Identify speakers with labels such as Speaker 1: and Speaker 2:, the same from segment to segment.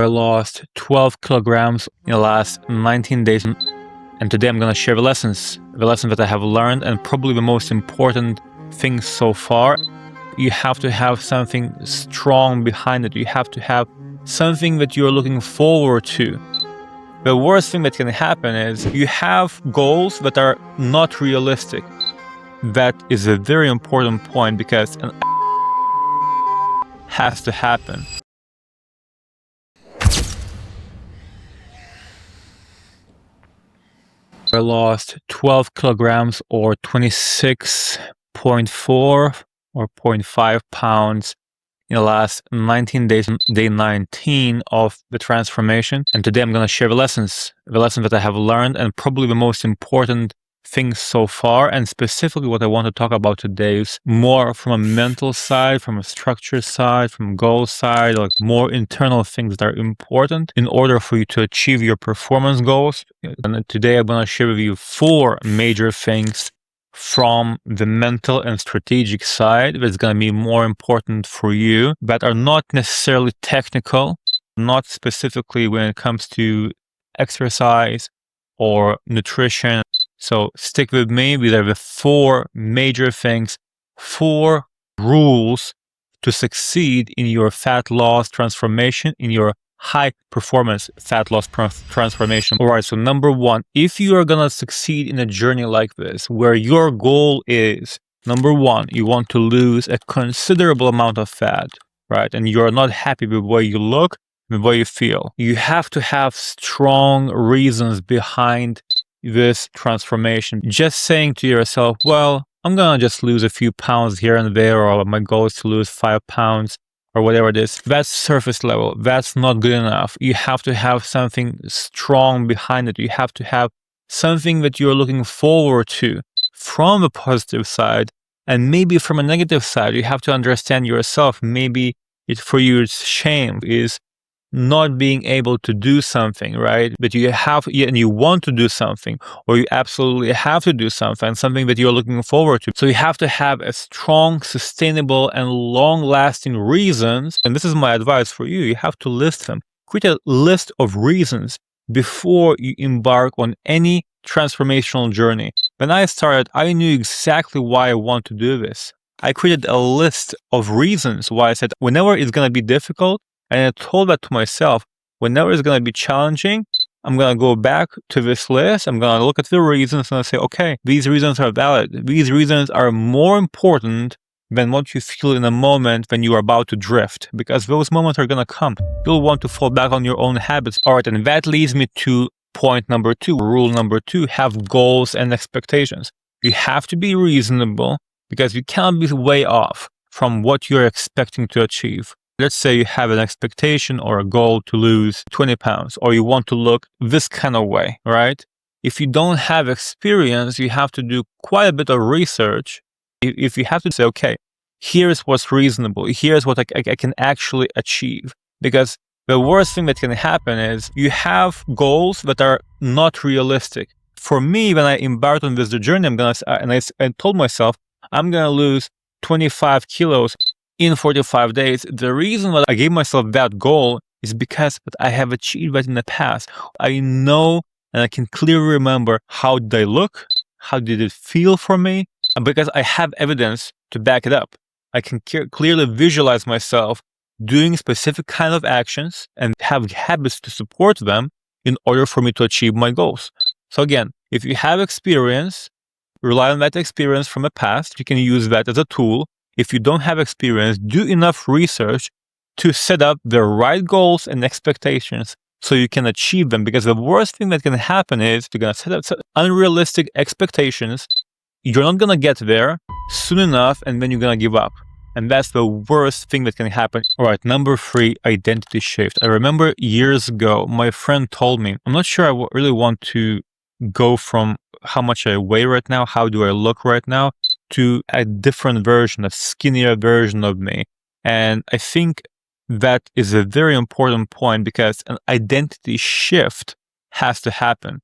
Speaker 1: I lost 12 kilograms in the last 19 days, and today I'm going to share the lessons that I have learned, and probably the most important thing so far. You have to have something strong behind it. You have to have something that you're looking forward to. The worst thing that can happen is you have goals that are not realistic. That is a very important point because it has to happen. I lost 12 kilograms or 26.4 or 0.5 pounds in the last 19 days, day 19 of the transformation. And today I'm going to share the lessons that I have learned, and probably the most important things so far. And specifically what I want to talk about today is more from a mental side, from a structure side, from a goal side, like more internal things that are important in order for you to achieve your performance goals. And today I'm going to share with you 4 major things from the mental and strategic side that's going to be more important for you, that are not necessarily technical, not specifically when it comes to exercise or nutrition. So stick with me. These are the 4 major things, 4 rules to succeed in your fat loss transformation, in your high performance fat loss transformation. All right, so number 1, if you are going to succeed in a journey like this, where your goal is, number 1, you want to lose a considerable amount of fat, right? And you're not happy with the way you look, the way you feel. You have to have strong reasons behind this transformation. Just saying to yourself, well, I'm gonna just lose a few pounds here and there, or my goal is to lose 5 pounds or whatever it is, that's surface level. That's not good enough. You have to have something strong behind it. You have to have something that you're looking forward to from the positive side, and maybe from a negative side. You have to understand yourself. Maybe for you it's shame, is not being able to do something, right? But you have, and you want to do something, or you absolutely have to do something that you're looking forward to. So you have to have a strong, sustainable, and long-lasting reasons. And this is my advice for you. You have to list them. Create a list of reasons before you embark on any transformational journey. When I started, I knew exactly why I want to do this. I created a list of reasons why I said, whenever it's going to be difficult, and I told that to myself, whenever it's going to be challenging, I'm going to go back to this list. I'm going to look at the reasons and I say, okay, these reasons are valid. These reasons are more important than what you feel in a moment when you are about to drift, because those moments are going to come. You'll want to fall back on your own habits. All right, and that leads me to point number 2, rule number 2, have goals and expectations. You have to be reasonable, because you cannot be way off from what you're expecting to achieve. Let's say you have an expectation or a goal to lose 20 pounds, or you want to look this kind of way, right? If you don't have experience, you have to do quite a bit of research. If you have to say, okay, here's what's reasonable, here's what I can actually achieve. Because the worst thing that can happen is you have goals that are not realistic. For me, when I embarked on this journey, I told myself, I'm going to lose 25 kilos in 45 days. The reason why I gave myself that goal is because I have achieved that in the past. I know and I can clearly remember how did I look, how did it feel for me, and because I have evidence to back it up. I can clearly visualize myself doing specific kind of actions and have habits to support them in order for me to achieve my goals. So again, if you have experience, rely on that experience from the past. You can use that as a tool. If you don't have experience, do enough research to set up the right goals and expectations so you can achieve them. Because the worst thing that can happen is you're going to set up unrealistic expectations. You're not going to get there soon enough, and then you're going to give up. And that's the worst thing that can happen. All right, number 3, identity shift. I remember years ago, my friend told me, I'm not sure I really want to go from how much I weigh right now, how do I look right now, to a different version, a skinnier version of me. And I think that is a very important point, because an identity shift has to happen.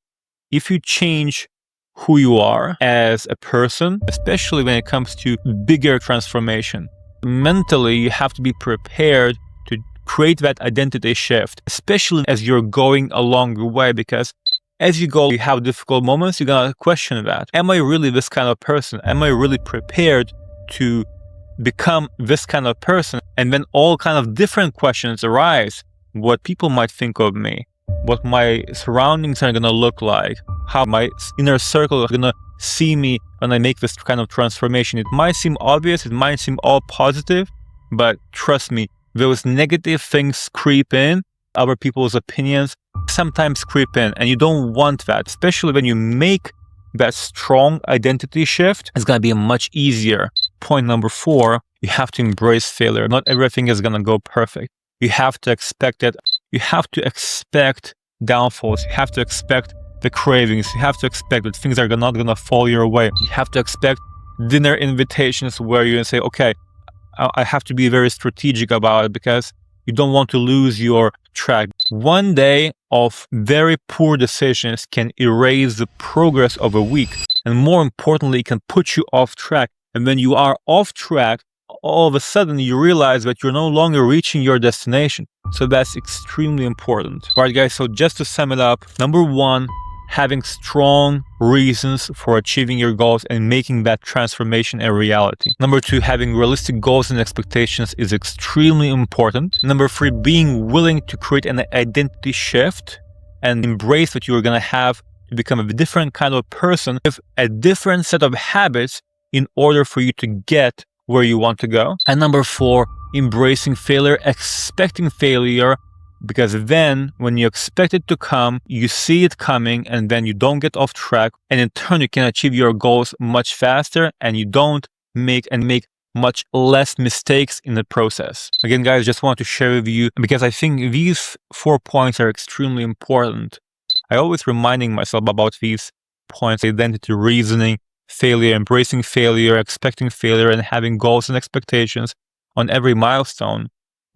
Speaker 1: If you change who you are as a person, especially when it comes to bigger transformation, mentally you have to be prepared to create that identity shift, especially as you're going along the way, because as you go, you have difficult moments, you're gonna question that. Am I really this kind of person? Am I really prepared to become this kind of person? And then all kind of different questions arise. What people might think of me, what my surroundings are gonna look like, how my inner circle is gonna see me when I make this kind of transformation. It might seem obvious, it might seem all positive, but trust me, those negative things creep in. Other people's opinions sometimes creep in, and you don't want that, especially when you make that strong identity shift. It's gonna be much easier. Point number 4, you have to embrace failure. Not everything is gonna go perfect. You have to expect it. You have to expect downfalls. You have to expect the cravings. You have to expect that things are not gonna fall your way. You have to expect dinner invitations where you say, okay, I have to be very strategic about it, because you don't want to lose your track. One day of very poor decisions can erase the progress of a week, and more importantly, it can put you off track. And when you are off track, all of a sudden you realize that you're no longer reaching your destination. So that's extremely important. All right, guys, so just to sum it up, number 1, having strong reasons for achieving your goals and making that transformation a reality. Number 2, having realistic goals and expectations is extremely important. Number 3, being willing to create an identity shift and embrace that you're going to have to become a different kind of person with a different set of habits in order for you to get where you want to go. And number 4, embracing failure, expecting failure, because then when you expect it to come, you see it coming, and then you don't get off track, and in turn you can achieve your goals much faster, and you don't make much less mistakes in the process. Again, guys, just want to share with you, because I think these 4 points are extremely important. I always reminding myself about these points: identity, reasoning, failure, embracing failure, expecting failure, and having goals and expectations on every milestone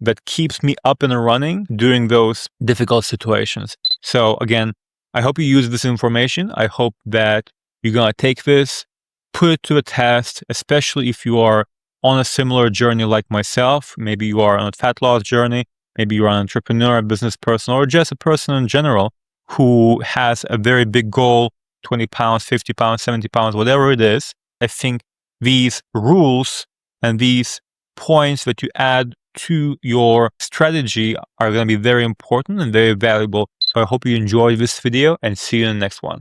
Speaker 1: that keeps me up and running during those difficult situations. So again, I hope you use this information. I hope that you're going to take this, put it to a test, especially if you are on a similar journey like myself. Maybe you are on a fat loss journey. Maybe you're an entrepreneur, a business person, or just a person in general who has a very big goal, 20 pounds, 50 pounds, 70 pounds, whatever it is. I think these rules and these points that you add to your strategy are going to be very important and very valuable. So I hope you enjoyed this video, and see you in the next one.